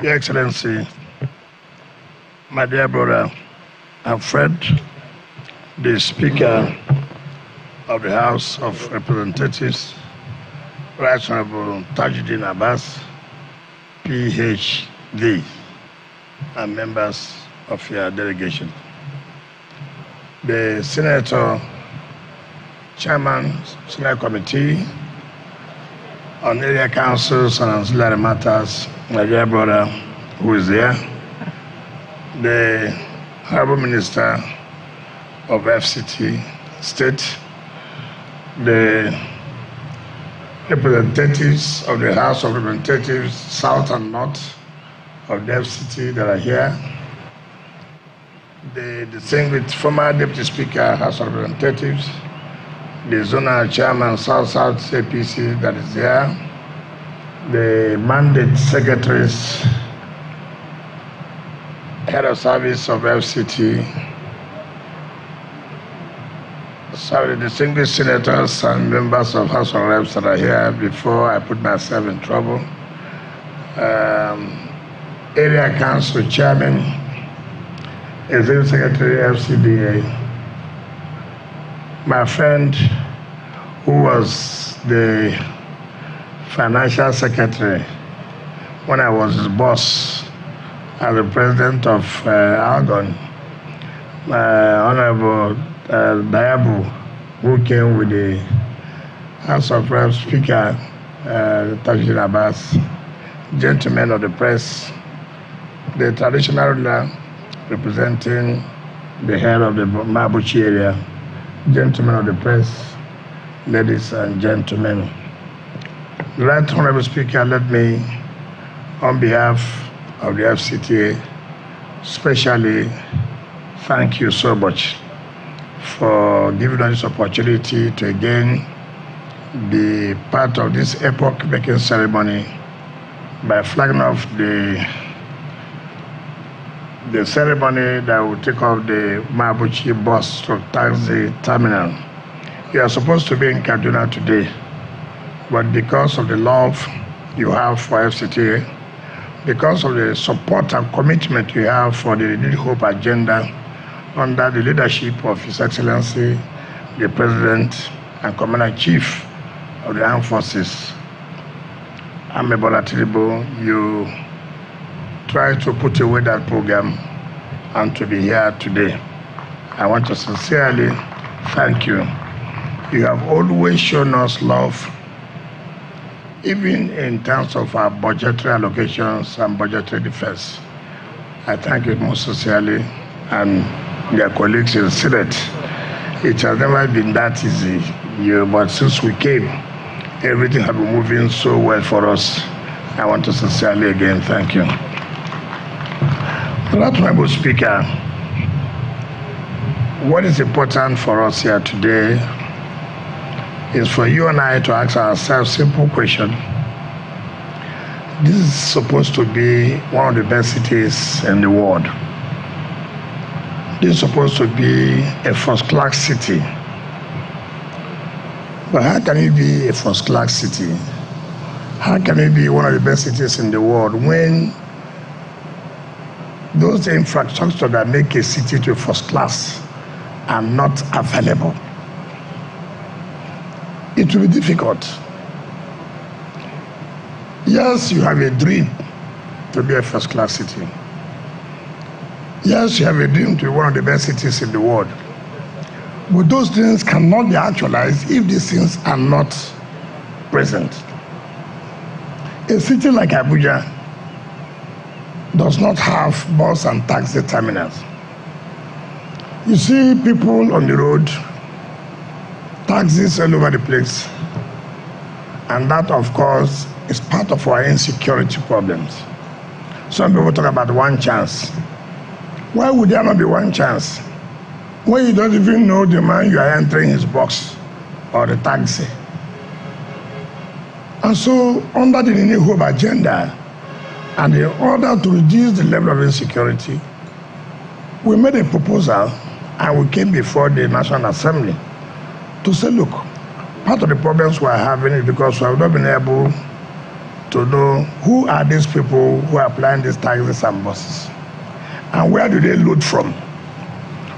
Your Excellency, my dear brother and friend, the Speaker of the House of Representatives, Right Honorable Tajuddin Abbas, PhD, and members of your delegation. The Senator, Chairman, Senate Committee on Area Councils and Ancillary Matters, my dear brother who is there, the Honorable Minister of FCT State, the representatives of the House of Representatives, South and North of the FCT that are here, the distinguished former Deputy Speaker, House of Representatives, the Zonal Chairman, South-South APC that is here, the mandate secretaries, head of service of FCT, sorry, the distinguished senators and members of House of Reps that are here before I put myself in trouble, Area Council Chairman, Executive Secretary, FCDA, my friend who was the Financial Secretary when I was his boss as the President of Argonne, Honorable Dayabu, who came with the House of Reps Speaker, Tajuddin Abbas, gentlemen of the press, the traditional ruler representing the head of the Mabuchi area, gentlemen of the press, ladies and gentlemen. Right Honorable Speaker, let me, on behalf of the FCTA, especially thank you so much for giving us this opportunity to again be part of this epoch-making ceremony by flagging off the ceremony that will take off the Mabuchi bus to taxi terminal. You are supposed to be in Kaduna today, but because of the love you have for FCTA, because of the support and commitment you have for the Renewed Hope agenda under the leadership of His Excellency, the President and Commander-in-Chief of the Armed Forces, Bola Tinubu, you try to put away that program and to be here today. I want to sincerely thank you. You have always shown us love, even in terms of our budgetary allocations and budgetary defense. I thank you most sincerely and their colleagues in the Senate. It has never been that easy, but since we came, everything has been moving so well for us. I want to sincerely again thank you. Right Honorable Speaker, what is important for us here today is for you and I to ask ourselves a simple question. This is supposed to be one of the best cities in the world. This is supposed to be a first-class city. But how can it be a first-class city? How can it be one of the best cities in the world when those infrastructures that make a city to first class are not available? It will be difficult. Yes, you have a dream to be a first-class city. Yes, you have a dream to be one of the best cities in the world. But those dreams cannot be actualized if these things are not present. A city like Abuja does not have bus and taxi terminals. You see people on the road, taxis all over the place, and that, of course, is part of our insecurity problems. Some people talk about one chance. Why would there not be one chance when you don't even know the man you are entering his box or the taxi? And so, under the Renewed Hope agenda, and in order to reduce the level of insecurity, we made a proposal and we came before the National Assembly to say, look, part of the problems we are having is because we have not been able to know who are these people who are applying these taxes and buses, and where do they load from.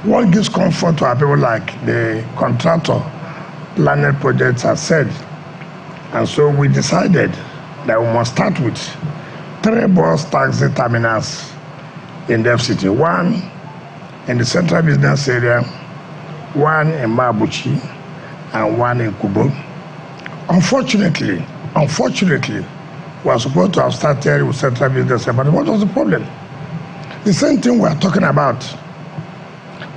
What gives comfort to our people, like the contractor planning projects have said. And so we decided that we must start with 3 bus taxi terminals in the FCT. 1 in the central business area, 1 in Mabuchi, and 1 in Kubo. Unfortunately, we are supposed to have started with central business area, but what was the problem? The same thing we are talking about,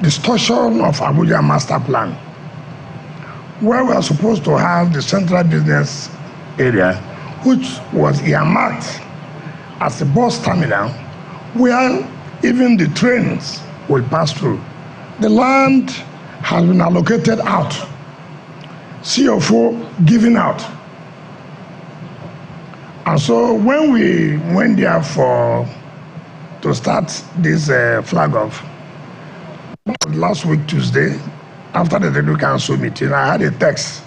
distortion of Abuja master plan, where we are supposed to have the central business area, which was earmarked as a bus terminal, where even the trains will pass through. The land has been allocated out, CFO given out. And so when we went there to start this flag off, last week Tuesday, after the Executive Council meeting, I had a text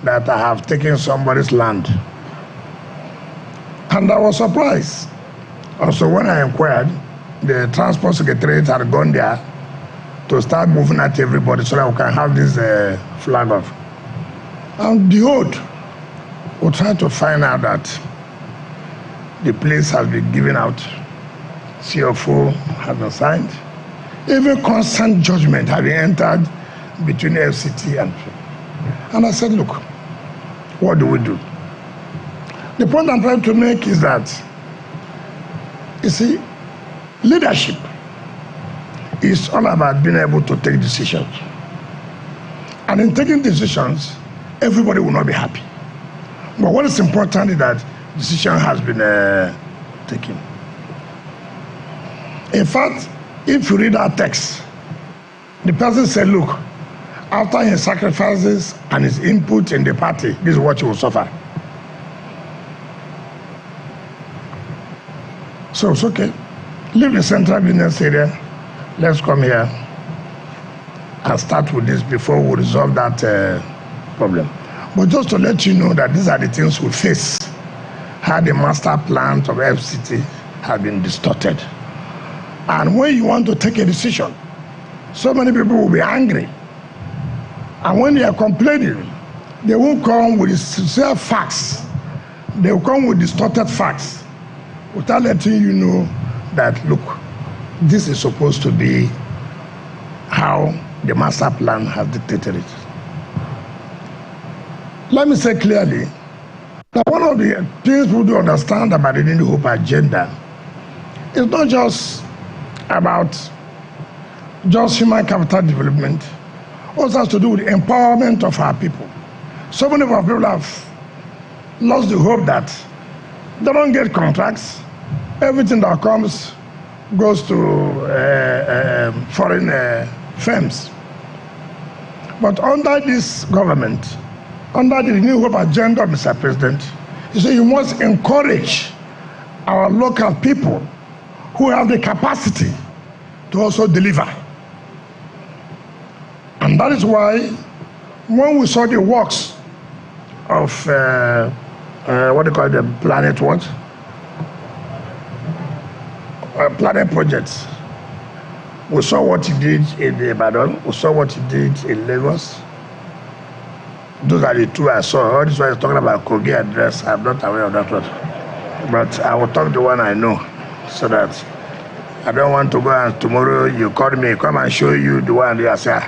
that I have taken somebody's land. And I was surprised. Also, when I inquired, the Transport Secretariat had gone there to start moving at everybody so that we can have this flag off. And behold, we tried to find out that the place has been given out, CFO has been signed, even consent judgment has been entered between FCT and I said, look, what do we do? The point I'm trying to make is that, you see, leadership is all about being able to take decisions. And in taking decisions, everybody will not be happy. But what is important is that decision has been taken. In fact, if you read our text, the person said, look, after his sacrifices and his input in the party, this is what you will suffer. So it's okay. Leave the central business area. Let's come here and start with this before we resolve that problem. But just to let you know that these are the things we face, how the master plan of FCT has been distorted. And when you want to take a decision, so many people will be angry. And when they are complaining, they won't come with sincere facts. They will come with distorted facts without letting you know that, look, this is supposed to be how the master plan has dictated it. Let me say clearly that one of the things we do understand about the New Hope agenda is not just about just human capital development, also has to do with the empowerment of our people. So many of our people have lost the hope that they don't get contracts. Everything that comes goes to foreign firms. But under this government, under the New Hope agenda, Mr. President, you say you must encourage our local people who have the capacity to also deliver. And that is why when we saw the works of what do you call the planet what? Planet projects. We saw what he did in Ibadan, we saw what he did in Lagos. Those are the two I saw. All this one is talking about Kogi address. I'm not aware of that one. But I will talk the one I know, so that I don't want to go and tomorrow you call me, come and show you the one you say.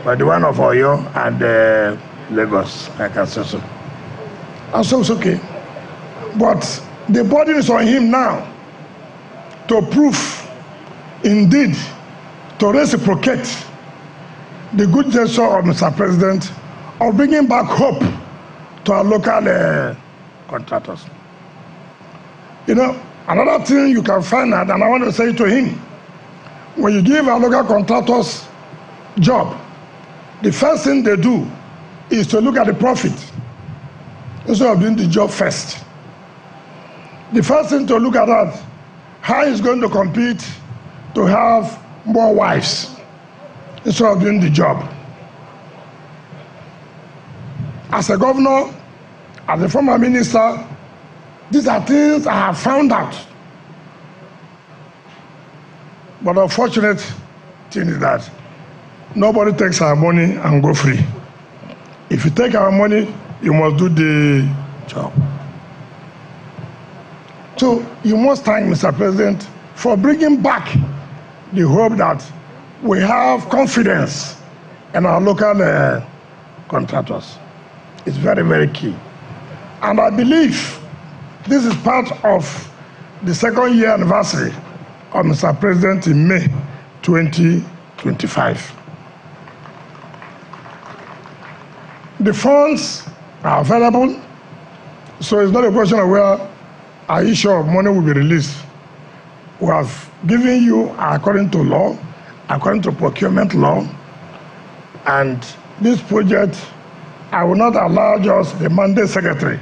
But the one of Oyo and Lagos, I can say so. And so it's okay. But the burden is on him now to prove, indeed, to reciprocate the good gesture of Mr. President of bringing back hope to our local contractors. You know, another thing you can find out, and I want to say to him, when you give our local contractors job, the first thing they do is to look at the profit instead of doing the job first. The first thing to look at that, how he's going to compete to have more wives instead of doing the job. As a governor, as a former minister, These are things I have found out. But the unfortunate thing is that nobody takes our money and go free. If you take our money, you must do the job. So you must thank Mr. President for bringing back the hope that we have confidence in our local contractors. It's very, very key. And I believe this is part of the second year anniversary of Mr. President in May 2025. The funds are available, so it's not a question of where are you sure money will be released. We have given you according to law, according to procurement law, and this project, I will not allow just the mandate secretary.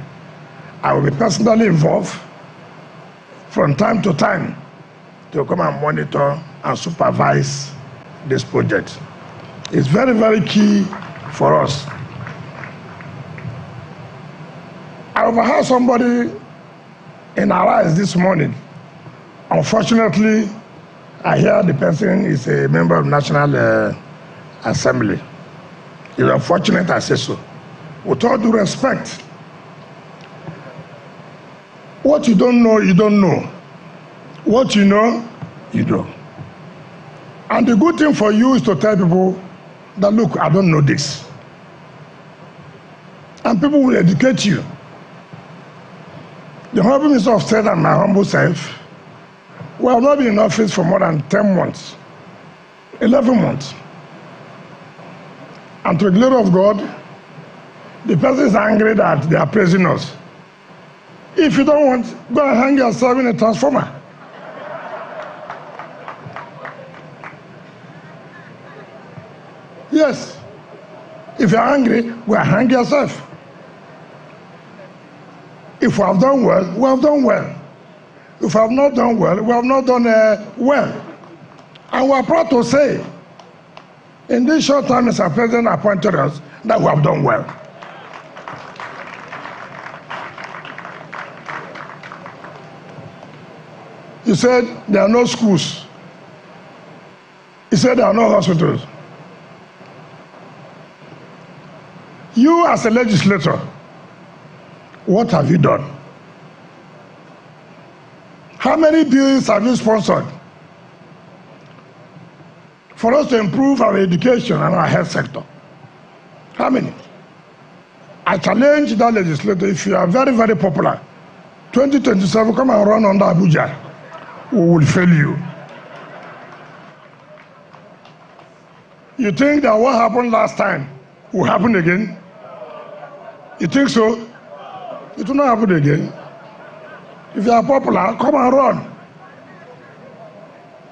I will be personally involved from time to time to come and monitor and supervise this project. It's very, very key for us. I overheard somebody in our eyes this morning. Unfortunately, I hear the person is a member of National Assembly. It's unfortunate I say so. With all due respect, what you don't know, you don't know. What you know, you don't. And the good thing for you is to tell people that, look, I don't know this. And people will educate you. The Honorable Minister of State and my humble self, we have not been in office for more than 10 months, 11 months. And to the glory of God, the person is angry that they are praising us. If you don't want, go and hang yourself in a transformer. Yes. If you're angry, go and hang yourself. If we have done well, we have done well. If we have not done well, we have not done well. And we are proud to say, in this short time, Mr. President appointed us, that we have done well. He said there are no schools. He said there are no hospitals. You as a legislator, what have you done? How many bills have you sponsored for us to improve our education and our health sector? How many? I challenge that legislator, if you are very, very popular, 2027, come and run under Abuja. We will fail you. You think that what happened last time will happen again? You think so? It will not happen again. If you are popular, come and run.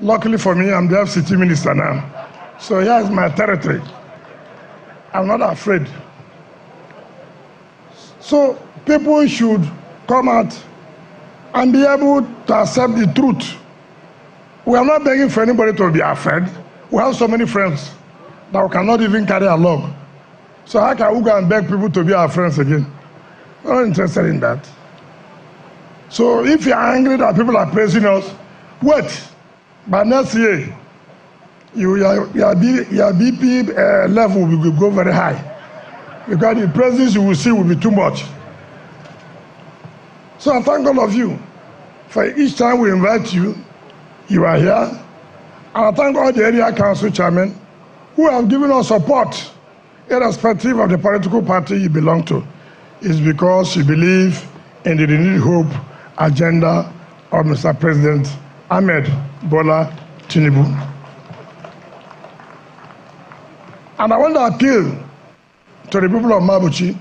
Luckily for me, I'm the FCT minister now. So here is my territory. I'm not afraid. So people should come out and be able to accept the truth. We are not begging for anybody to be afraid. We have so many friends that we cannot even carry along. So how can we go and beg people to be our friends again? We're not interested in that. So if you're angry that people are praising us, wait. By next year, your BP level will go very high. Because the praises you will see will be too much. So I thank all of you for each time we invite you, you are here. And I thank all the area council chairmen who have given us support, irrespective of the political party you belong to. It's because you believe in the renewed hope agenda of Mr. President Ahmed Bola Tinubu. And I want to appeal to the people of Mabuchi.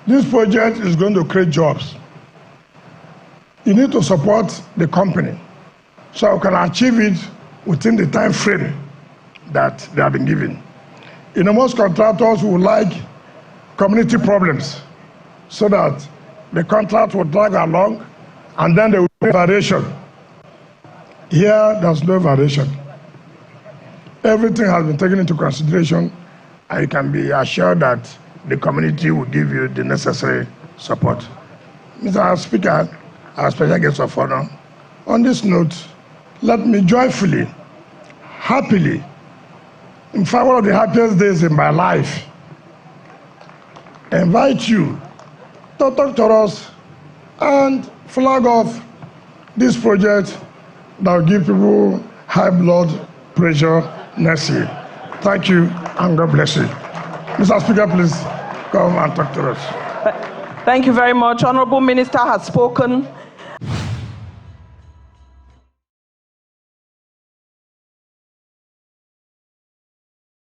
This project is going to create jobs. You need to support the company so we can achieve it within the time frame that they have been given. You know, most contractors would like community problems so that the contract will drag along and then there will be variation. Here, there's no variation. Everything has been taken into consideration, and you can be assured that the community will give you the necessary support. Mr. Speaker, our special guest of honor. On this note, let me joyfully, happily, in fact, one of the happiest days in my life, invite you to talk to us and flag off this project that will give people high blood pressure next year. Thank you, and God bless you. Mr. Speaker, please come and talk to us. Thank you very much. Honorable Minister has spoken.